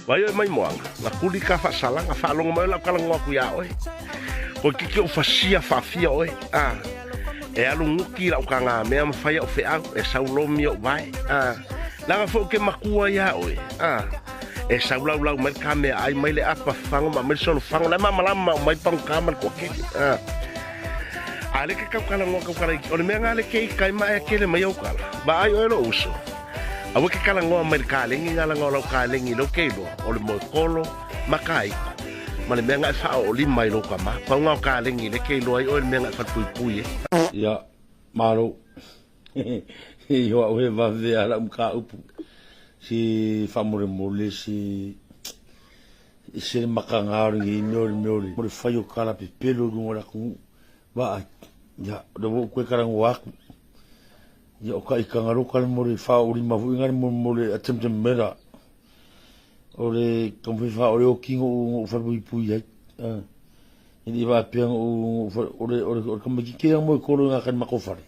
Vai oi mai moanga. La kuli ka fa salanga fa longa mai la kala ngwa ku ya oi. Ko kiki o fasia fa fia oi. E alu nguki la ukanga me am fa o fe au e saulomi o vai. La fa ke makua ya oi. E saulau lau mai ka me ai mai le apa fango ma mai solo fango la mama lama mai pang kaman ko kiki. Ale ke ka kala ngwa ka kala o le me ngale ke kai mai ke le mai o kala. Ba ai oi lo uso. Awe ke kala ngoa mai kalengi ngala ngoa lau kalengi lo keilo o le moe kolo makai ma le mea ngai wha o li mai lo ka ma pau ngau kalengi le keilo ai o le mea ngai whatpui pui Ia, maro i hoa ue wawe ala ka upu si whamore mole si se le makangari i meori mo le whai o kala pe pelo runga la kungu wa ai ia, rewo koe karango aku ia o ka ikanga roka le more wha ori mafu ingari more atemte mera o le kampi wha ore o kingo o wharpui pui ai ini iwa apiang o le kamaki kea mo i koro ngā kan mako whare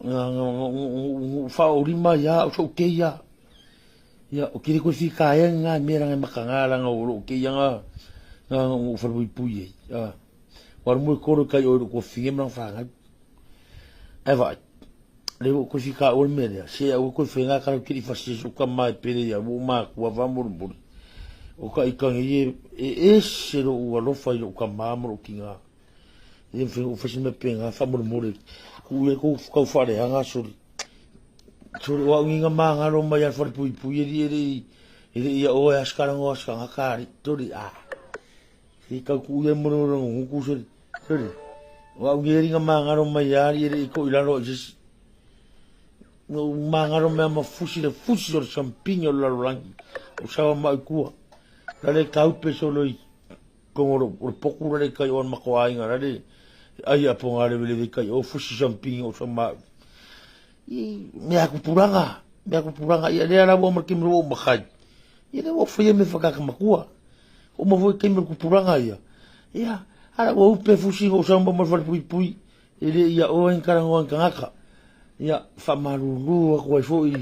wha ori ma ia o so ke ia ia o kiri koe whika ea ngā mera ngai makangāranga o ke ia ngā wharpui pui ai waru mo i koro kai o ko whinge mrang whangai ai vai le ko fika o mele se o ko fenga ka ki fa se ka mai pere ya o ma ku va mur o ka ikangi e se ro o lo fa o ka mamro kinga e fe o fa se me penga fa mur ku e ko ka fa re anga suri suri wa nginga ma nga ro mai fa pui pui e ya o ya skara ngo ska ka ri tori e ka ku e mur ro ku suri wa ngeri nga mangaro maiari e ko ilaro jis no mangaro me ma fusi o champigno la rangi o sawa mai kua dale kau peso loi como o poco le kai on mako ai nga dale ai a pongare vele kai o fusi champigno o sama i me akupuranga ia le ara bo markim ro makai ia le o foi me faka makua o mo foi kemel kupuranga ia ala o pe fusi o samba mo fal pui ele ia o en karango ngaka ia fa marulu ko foi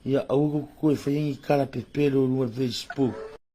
ia au ko foi en kala pepelo no Facebook